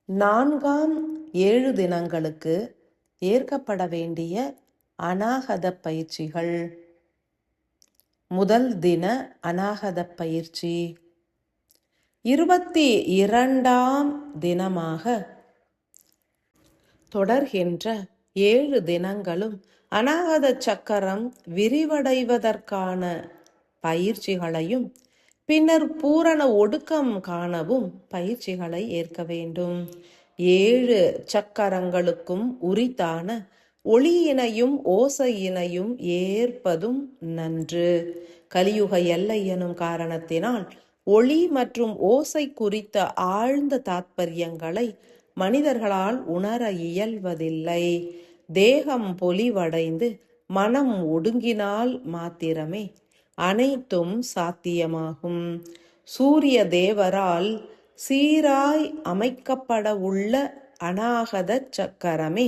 நான்காம் 7 தினங்களுக்கு ஏற்கப்பட வேண்டிய அநாகத பயிற்சிகள். முதல் தின அநாகத பயிற்சி 22ஆம் தினமாக தொடர்கின்ற 7 தினங்களும் அநாகத சக்கரம் விரிவடைவதற்கான பயிற்சிகளையும் பின்னர் பூரண ஒடுக்கம் காணவும் பயிற்சிகளை ஏற்க வேண்டும். 7 சக்கரங்களுக்கும் உரித்தான ஒளியினையும் ஓசையினையும் ஏற்பதும் நன்று. கலியுக எல்லை எனும் காரணத்தினால் ஒளி மற்றும் ஓசை குறித்த ஆழ்ந்த தாத்பரியங்களை மனிதர்களால் உணர இயல்வதில்லை. தேகம் பொலிவடைந்து மனம் ஒடுங்கினால் மாத்திரமே அனைத்தும் சாத்தியமாகும். சூரிய தேவரால் சீராய் அமைக்கப்பட உள்ள அநாகத சக்கரமே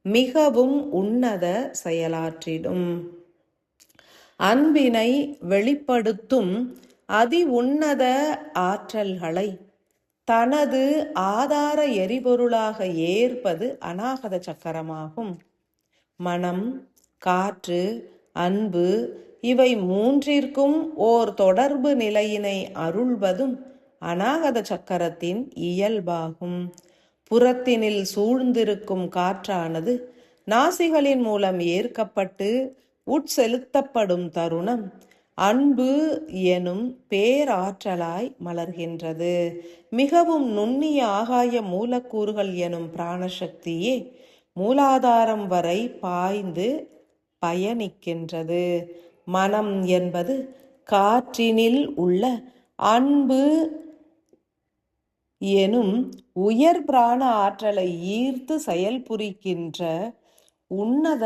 மிகவும் உன்னத செயலாற்றிடும். அன்பினை வெளிப்படுத்தும் அதி உன்னத ஆற்றல்களை தனது ஆதார எரிபொருளாக ஏற்பது அநாகத சக்கரமாகும். மனம், காற்று, அன்பு இவை மூன்றிற்கும் ஓர் தொடர்பு நிலையினை அருள்வதும் அநாகத சக்கரத்தின் இயல்பாகும். புறத்தினில் சூழ்ந்திருக்கும் காற்றானது நாசிகளின் மூலம் ஏற்கப்பட்டு உட்செலுத்தப்படும் தருணம் அன்பு எனும் பேராற்றலாய் மலர்கின்றது. மிகவும் நுண்ணிய ஆகாய மூலக்கூறுகள் எனும் பிராணசக்தியே மூலாதாரம் வரை பாய்ந்து பயணிக்கின்றது. மனம் என்பது காற்றினில் உள்ள அன்பு எனும் உயர் பிராண ஆற்றலை ஈர்த்து செயல்புரிக்கின்ற உன்னத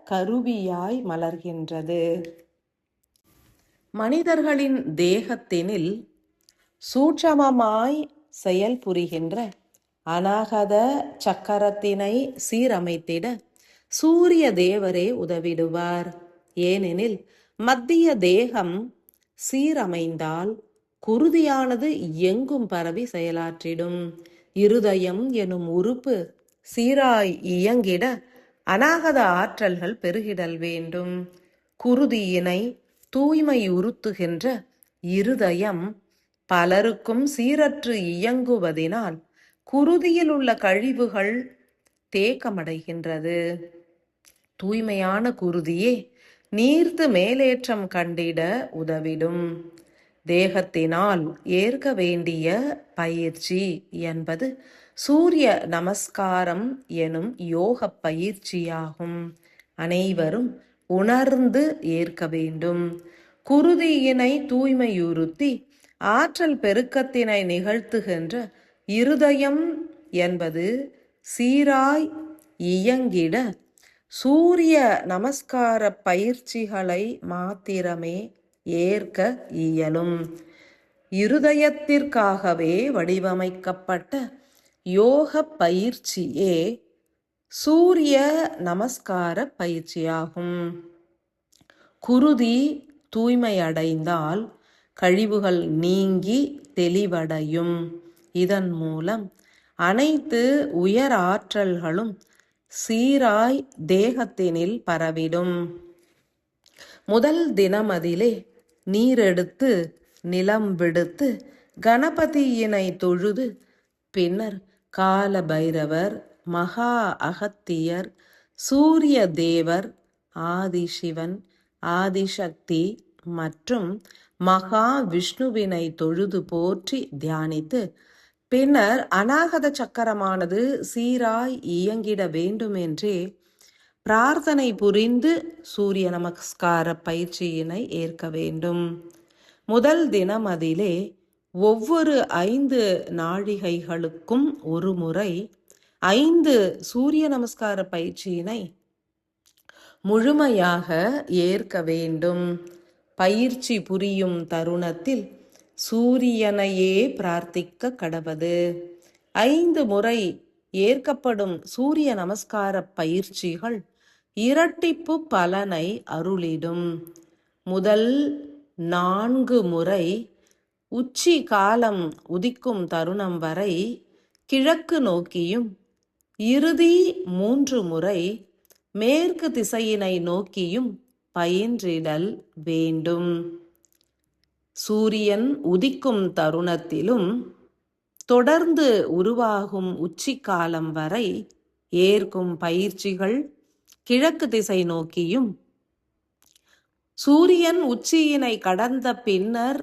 கருவியாய் மலர்கின்றது. மனிதர்களின் தேகத்தினில் சூட்சமமாய் செயல்புரிகின்ற அநாகத சக்கரத்தினை சீரமைத்திட சூரிய தேவரே உதவிடுவார். ஏனெனில் மத்திய தேகம் சீரமைந்தால் குருதியானது எங்கும் பரவி செயலாற்றிடும். இருதயம் எனும் உறுப்பு சீராய் இயங்கிட அநாகத ஆற்றல்கள் பெருகிடல் வேண்டும். குருதியினை தூய்மையுறுத்துகின்ற இருதயம் பலருக்கும் சீரற்று இயங்குவதினால் குருதியில் உள்ள கழிவுகள் தேக்கமடைகின்றது. தூய்மையான குருதியே நீர்த்து மேலேற்றம் கண்டிட உதவிடும். தேகத்தினால் ஏற்க வேண்டிய பயிற்சி என்பது சூரிய நமஸ்காரம் எனும் யோக பயிற்சியாகும். அனைவரும் உணர்ந்து ஏற்க வேண்டும். குருதியினை தூய்மையுறுத்தி ஆற்றல் பெருக்கத்தினை நிகழ்த்துகின்ற இருதயம் என்பது சீராய் இயங்கிட சூரிய நமஸ்கார பயிற்சிகளை மாத்திரமே ஏற்க இயலும். இருதயத்திற்காகவே வடிவமைக்கப்பட்ட யோக பயிற்சியே சூரிய நமஸ்கார பயிற்சியாகும். குருதி தூய்மையடைந்தால் கழிவுகள் நீங்கி தெளிவடையும். இதன் மூலம் அனைத்து உயர் ஆற்றல்களும் சீராய் தேகத்தினில் பரவிடும். முதல் தினமதிலே நீரெடுத்து நிலம் விடுத்து கணபதியினை தொழுது பின்னர் கால பைரவர், மகா அகத்தியர், சூரிய தேவர், ஆதிசிவன், ஆதிசக்தி மற்றும் மகா விஷ்ணுவினை தொழுது போற்றி தியானித்து பின்னர் அநாகத சக்கரமானது சீராய் இயங்கிட வேண்டுமென்றே பிரார்த்தனை புரிந்து சூரிய நமஸ்கார பயிற்சியினை ஏற்க வேண்டும். முதல் தினம் அதிலே ஒவ்வொரு 5 நாழிகைகளுக்கும் ஒரு முறை 5 சூரிய நமஸ்கார பயிற்சியினை முழுமையாக ஏற்க வேண்டும். பயிற்சி புரியும் தருணத்தில் சூரியனையே பிரார்த்திக்க கடவது. 5 முறை ஏற்கப்படும் சூரிய நமஸ்கார பயிற்சிகள் இரட்டிப்பு பலனை அருளிடும். முதல் 4 முறை உச்சி காலம் உதிக்கும் தருணம் வரை கிழக்கு நோக்கியும் இறுதி 3 முறை மேற்கு திசையினை நோக்கியும் பயின்றிடல் வேண்டும். சூரியன் உதிக்கும் தருணத்திலும் தொடர்ந்து உருவாகும் உச்சிக்காலம் வரை ஏற்கும் பயிற்சிகள் கிழக்கு திசை நோக்கியும், சூரியன் உச்சியினை கடந்த பின்னர்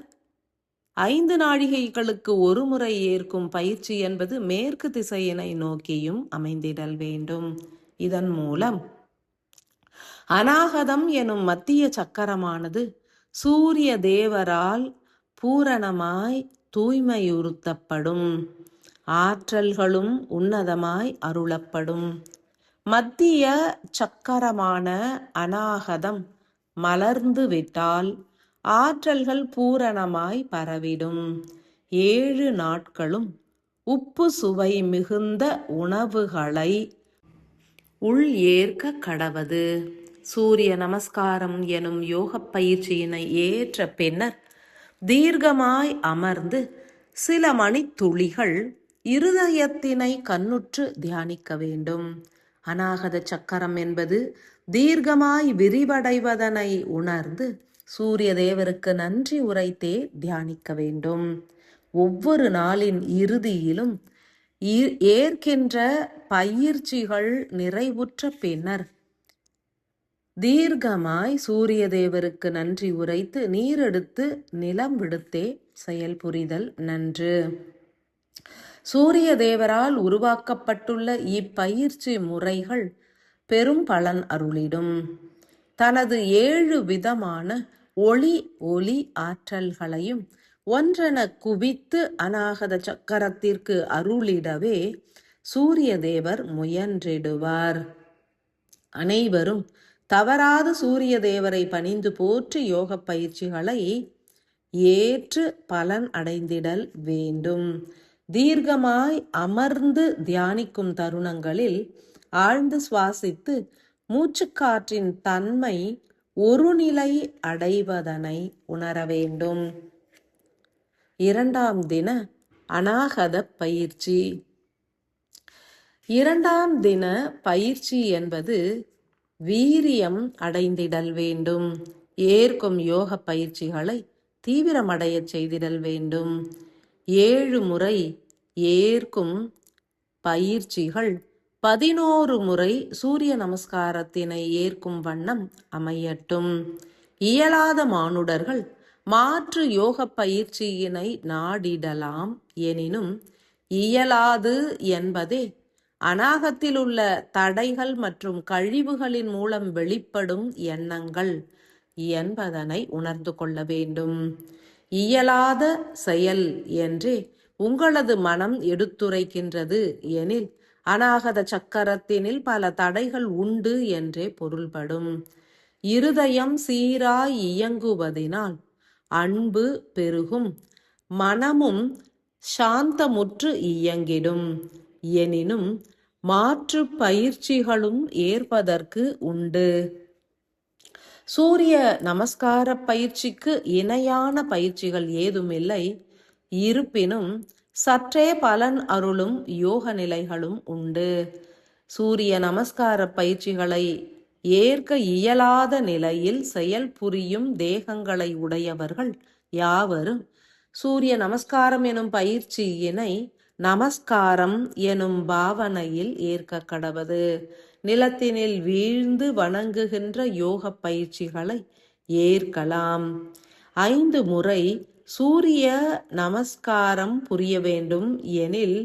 5 நாழிகைகளுக்கு ஒரு முறை ஏற்கும் பயிற்சி என்பது மேற்கு திசையினை நோக்கியும் அமைந்திடல் வேண்டும். இதன் மூலம் அநாகதம் எனும் மத்திய சக்கரமானது சூரிய தேவரால் பூரணமாய் தூய்மையுறுத்தப்படும். ஆற்றல்களும் உன்னதமாய் அருளப்படும். மத்திய சக்கரமான அநாகதம் மலர்ந்து விட்டால் ஆற்றல்கள் பூரணமாய் பரவிடும். 7 நாட்களும் உப்பு சுவை மிகுந்த உணவுகளை உள் ஏற்க கடவது. சூரிய நமஸ்காரம் எனும் யோக பயிற்சியினை ஏற்ற பின்னர் தீர்க்கமாய் அமர்ந்து சில மணித்துளிகள் இருதயத்தினை கண்ணுற்று தியானிக்க வேண்டும். அநாகத சக்கரம் என்பது தீர்க்கமாய் விரிவடைவதனை உணர்ந்து சூரிய தேவருக்கு நன்றி உரைத்தே தியானிக்க வேண்டும். ஒவ்வொரு நாளின் இறுதியிலும் ஏற்கின்ற பயிற்சிகள் நிறைவுற்ற பின்னர் தீர்க்கமாய் சூரிய தேவருக்கு நன்றி உரைத்து நீரெடுத்து நிலம் விடுத்தே செயல் புரிதல் நன்று. சூரிய தேவரால் உருவாக்கப்பட்டுள்ள இப்பயிற்சி முறைகள் பெரும் பலன் அருளிடும். தனது 7 விதமான ஒளி ஆற்றல்களையும் ஒன்றென குவித்து அநாகத சக்கரத்திற்கு அருளிடவே சூரிய தேவர் முயன்றிடுவார். அனைவரும் தவறாத சூரிய தேவரை பணிந்து போற்றி யோக பயிற்சிகளை ஏற்று பலன் அடைந்திடல் வேண்டும். தீர்க்கமாய் அமர்ந்து தியானிக்கும் தருணங்களில் ஆழ்ந்து சுவாசித்து மூச்சுக்காற்றின் தன்மை ஒரு நிலை அடைவதனை உணர வேண்டும். 2ஆம் தின அநாகத பயிற்சி. 2ஆம் தின பயிற்சி என்பது வீரியம் அடைந்திடல் வேண்டும். ஏற்கும் யோக பயிற்சிகளை தீவிரமடைய செய்திடல் வேண்டும். 7 முறை ஏற்கும் பயிற்சிகள் 11 முறை சூரிய நமஸ்காரத்தினை ஏற்கும் வண்ணம் அமையட்டும். இயலாத மானுடர்கள் மாற்று யோக பயிற்சியினை நாடிடலாம். எனினும் இயலாது என்பதே அநாகத்தில் உள்ள தடைகள் மற்றும் கழிவுகளின் மூலம் வெளிப்படும் எண்ணங்கள் என்பதனை உணர்ந்து கொள்ள வேண்டும். இயலாத செயல் என்றே உங்களது மனம் எடுத்துரைக்கின்றது எனில் அநாகத சக்கரத்தினில் பல தடைகள் உண்டு என்றே பொருள்படும். இருதயம் சீராய் இயங்குவதினால் அன்பு பெருகும், மனமும் சாந்தமுற்று இயங்கிடும். எனினும் மாற்று பயிற்சிகளும் ஏற்பதற்கு உண்டு. சூரிய நமஸ்கார பயிற்சிக்கு இணையான பயிற்சிகள் ஏதுமில்லை. இருப்பினும் சற்றே பலன் அருளும் யோக நிலைகளும் உண்டு. சூரிய நமஸ்கார பயிற்சிகளை ஏற்க இயலாத நிலையில் செயல் புரியும் தேகங்களை உடையவர்கள் யாவரும் சூரிய நமஸ்காரம் எனும் பயிற்சியினை நமஸ்காரம் எனும் பாவனையில் ஏற்க கடவது. நிலத்தினில் வீழ்ந்து வணங்குகின்ற யோக பயிற்சிகளை ஏற்கலாம். 5 முறை சூரிய நமஸ்காரம் புரிய வேண்டும் எனில்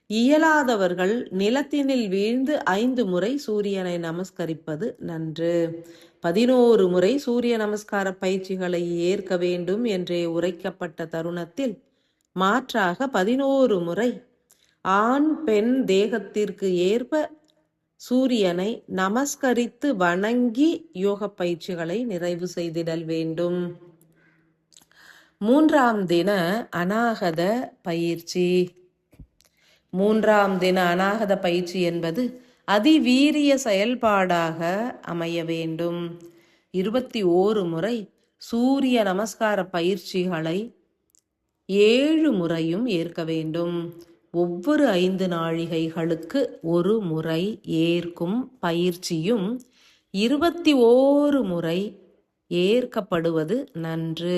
இயலாதவர்கள் நிலத்தினில் வீழ்ந்து 5 முறை சூரியனை நமஸ்கரிப்பது நன்று. 11 முறை சூரிய நமஸ்கார பயிற்சிகளை ஏற்க வேண்டும் என்றே உரைக்கப்பட்ட தருணத்தில் மாற்றாக 11 முறை ஆண் பெண் தேகத்திற்கு ஏற்ப சூரியனை நமஸ்கரித்து வணங்கி யோக பயிற்சிகளை நிறைவு செய்திடல் வேண்டும். 3ஆம் தின அநாகத பயிற்சி. 3ஆம் தின அநாகத பயிற்சி என்பது அதிவீரிய செயல்பாடாக அமைய வேண்டும். 21 முறை சூரிய நமஸ்கார பயிற்சிகளை 7 முறையும் ஏற்க வேண்டும். ஒவ்வொரு 5 நாழிகைகளுக்கு ஒரு முறை ஏற்கும் பயிற்சியும் 21 முறை ஏற்கப்படுவது நன்று.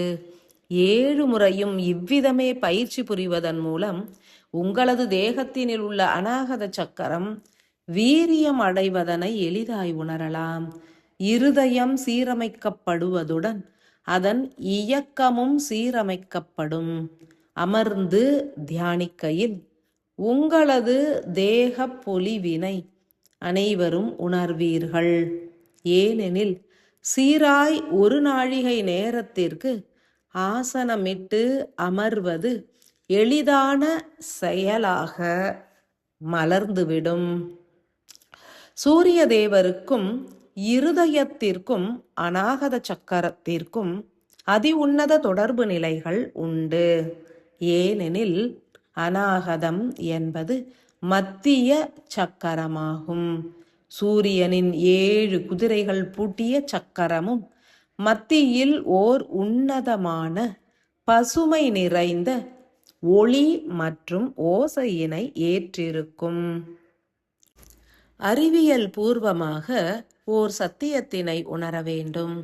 7 முறையும் இவ்விதமே பயிற்சி புரிவதன் மூலம் உங்களது தேகத்தினில் உள்ள அநாகத சக்கரம் வீரியம் அடைவதனை எளிதாய் உணரலாம். இருதயம் சீரமைக்கப்படுவதுடன் அதன் இயக்கமும் சீரமைக்கப்படும். அமர்ந்து தியானிக்கையில் உங்களது தேக பொலிவினை அனைவரும் உணர்வீர்கள். ஏனெனில் சீராய் ஒரு நாழிகை நேரத்திற்கு ஆசனமிட்டு அமர்வது எளிதான செயலாக மலர்ந்துவிடும். சூரிய தேவருக்கும் இருதயத்திற்கும் அநாகத சக்கரத்திற்கும் அதி உன்னத தொடர்பு நிலைகள் உண்டு. ஏனெனில் அநாகதம் என்பது மத்திய சக்கரமாகும். சூரியனின் 7 குதிரைகள் பூட்டிய சக்கரமும் மத்தியில் ஓர் உன்னதமான பசுமை நிறைந்த ஒளி மற்றும் ஓசையினை ஏற்றிருக்கும். அறிவியல் பூர்வமாக ஓர் சத்தியத்தினை உணர வேண்டும்.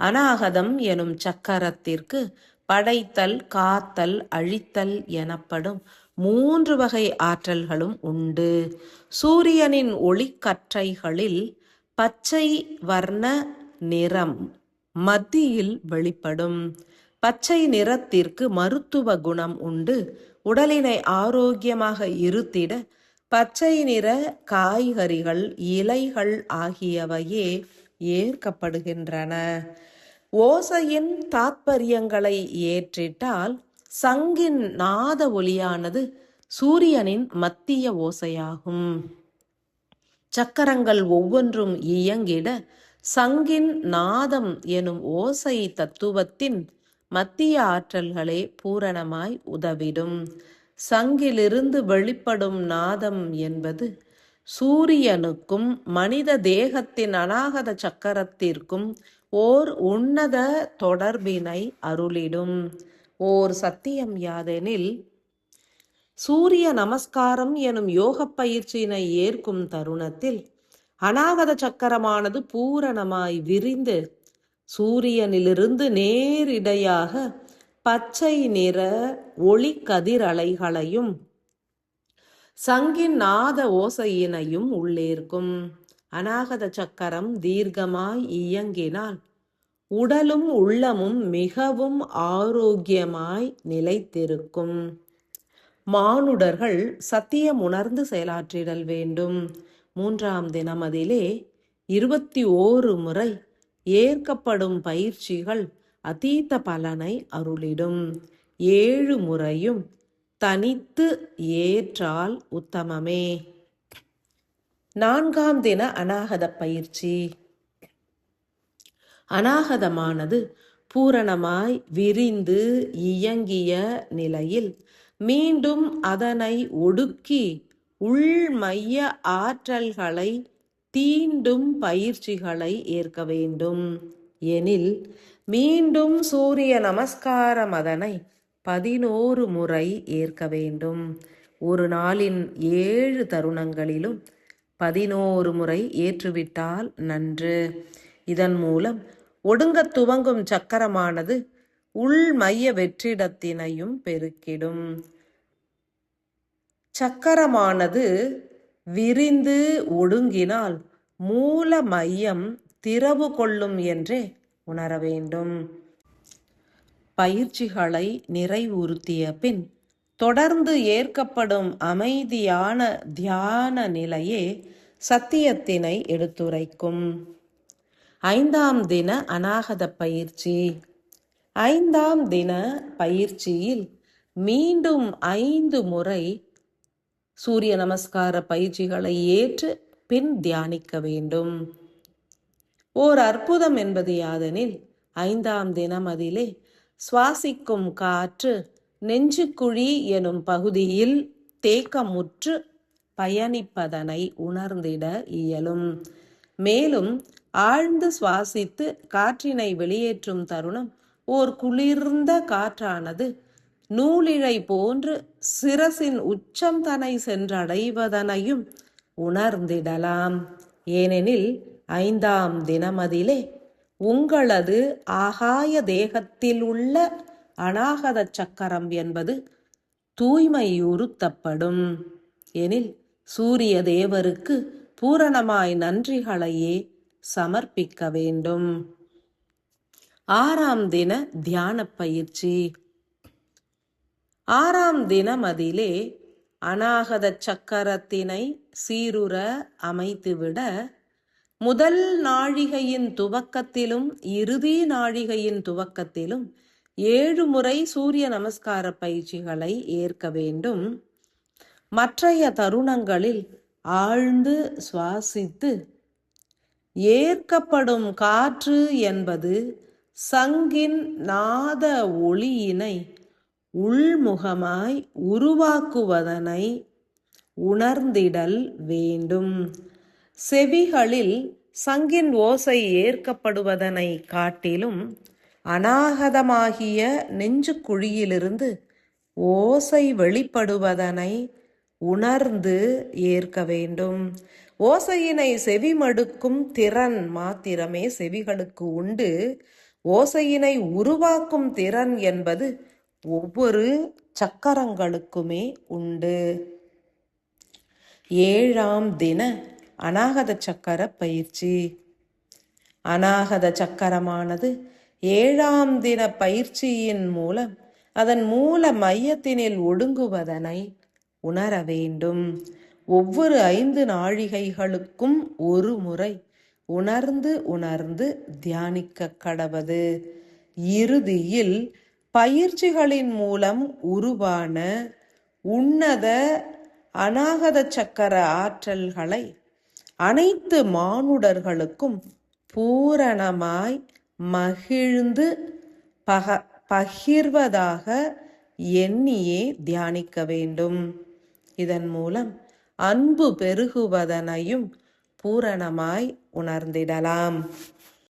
அநாகதம் எனும் சக்கரத்திற்கு படைத்தல், காத்தல், அழித்தல் எனப்படும் 3 வகை ஆற்றல்களும் உண்டு. சூரியனின் ஒளிக்கற்றைகளில் பச்சை வர்ண நிறம் மத்தியில் வெளிப்படும். பச்சை நிறத்திற்கு மருத்துவ குணம் உண்டு. உடலினை ஆரோக்கியமாக இருத்திட பச்சை நிற காய்கறிகள், இலைகள் ஆகியவையே ஏற்கப்படுகின்றன. ஓசையின் தாத்பரியங்களை ஏற்றிட்டால் சங்கின் நாத ஒலியானது சூரியனின் மத்திய ஓசையாகும். சக்கரங்கள் ஒவ்வொன்றும் இயங்கிட சங்கின் நாதம் எனும் ஓசை தத்துவத்தின் மத்திய ஆற்றல்களே பூரணமாய் உதவிடும். சங்கிலிருந்து வெளிப்படும் நாதம் என்பது சூரியனுக்கும் மனித தேகத்தின் அநாகத சக்கரத்திற்கும் ஓர் உன்னத தொடர்பினை அருளிடும். ஓர் சத்தியம் யாதெனில், சூரிய நமஸ்காரம் எனும் யோக பயிற்சியினை ஏற்கும் தருணத்தில் அநாகத சக்கரமானது பூரணமாய் விரிந்து சூரியனிலிருந்து நேரிடையாக பச்சை நிற ஒளி கதிரலைகளையும் சங்கின் நாத ஓசையினையும் உள்ளேற்கும். அநாகத சக்கரம் தீர்க்கமாய் இயங்கினால் உடலும் உள்ளமும் மிகவும் ஆரோக்கியமாய் நிலைத்திருக்கும். மானுடர்கள் சத்தியம் உணர்ந்து செயலாற்றிடல் வேண்டும். 3ஆம் தினமதிலே 21 முறை ஏற்கப்படும் பயிற்சிகள் அதீத பலனை அருளிடும். 7 முறையும் தனித்து ஏற்றால் உத்தமமே. 4ஆம் தின அநாகத பயிற்சி. அநாகதமானது பூரணமாய் விரிந்து இயங்கிய நிலையில் மீண்டும் அதனை ஒடுக்கி உள்மைய ஆற்றல்களை தீண்டும் பயிற்சிகளை ஏற்க வேண்டும். எனில் மீண்டும் சூரிய நமஸ்காரம் அதனை 11 முறை ஏற்க வேண்டும். ஒரு நாளின் 7 தருணங்களிலும் 11 முறை ஏற்றுவிட்டால் நன்று. இதன் மூலம் ஒடுங்க துவங்கும் சக்கரமானது உள்மைய வெற்றிடத்தினையும் பெருக்கிடும். சக்கரமானது விரிந்து ஒடுங்கினால் மூல மையம் திறவு கொள்ளும் என்றே உணர வேண்டும். பயிற்சிகளை நிறைவுறுத்திய பின் தொடர்ந்து ஏற்கப்படும் அமைதியான தியான நிலையே சத்தியத்தினை எடுத்துரைக்கும். 5ஆம் தின அநாகத பயிற்சி. 5ஆம் தின பயிற்சியில் மீண்டும் 5 முறை சூரிய நமஸ்கார பயிற்சிகளை ஏற்று பின் தியானிக்க வேண்டும். ஓர் அற்புதம் என்பது யாதெனில், 5ஆம் தினம் அதிலே சுவாசிக்கும் காற்று நெஞ்சுக்குழி எனும் பகுதியில் தேக்கமுற்று பயணிப்பதனை உணர்ந்திட இயலும். மேலும் ஆழ்ந்து சுவாசித்து காற்றினை வெளியேற்றும் தருணம் ஓர் குளிர்ந்த காற்றானது நூலிழை போன்று சிரசின் உச்சம் தனை சென்றடைவதனையும் உணர்ந்திடலாம். ஏனெனில் 5ஆம் தினமதிலே உங்களது ஆகாய தேகத்தில் உள்ள அநாகத சக்கரம் என்பது தூய்மையுறுத்தப்படும். எனில் சூரிய தேவருக்கு பூரணமாய் நன்றிகளையே சமர்ப்பிக்க வேண்டும். 6ஆம் தின தியான பயிற்சி. 6ஆம் தினமதிலே அநாகத சக்கரத்தினை சீருற அமைத்துவிட முதல் நாழிகையின் துவக்கத்திலும் இறுதி நாழிகையின் துவக்கத்திலும் 7 முறை சூரிய நமஸ்கார பயிற்சிகளை ஏற்க வேண்டும். மற்றைய தருணங்களில் ஆழ்ந்து சுவாசித்து ஏற்கப்படும் காற்று என்பது சங்கின் நாத ஒளியினை உள்முகமாய் உருவாக்குவதனை உணர்ந்திடல் வேண்டும். செவிகளில் சங்கின் ஓசை ஏற்கப்படுவதனை காட்டிலும் அநாகதமாகிய நெஞ்சு குழியிலிருந்து ஓசை வெளிப்படுவதனை உணர்ந்து ஏற்க வேண்டும். ஓசையினை செவிமடுக்கும் திறன் மாத்திரமே செவிகளுக்கு உண்டு. ஓசையினை உருவாக்கும் திறன் என்பது ஒவ்வொரு சக்கரங்களுக்குமே உண்டு. 7ஆம் தின அநாகத சக்கர பயிற்சி. அநாகத சக்கரமானது 7ஆம் தின பயிற்சியின் மூலம் அதன் மூல மையத்தினில் ஒடுங்குவதனை உணர வேண்டும். ஒவ்வொரு 5 நாழிகைகளுக்கும் ஒரு முறை உணர்ந்து தியானிக்க கடவது. இறுதியில் பயிற்சிகளின் மூலம் உருவான உன்னத அநாகத சக்கர ஆற்றல்களை அனைத்து மானுடர்களுக்கும் பூரணமாய் மகிழ்ந்து பகிர்வதாக எண்ணியே தியானிக்க வேண்டும். இதன் மூலம் அன்பு பெருகுவதனையும் பூரணமாய் உணர்ந்திடலாம்.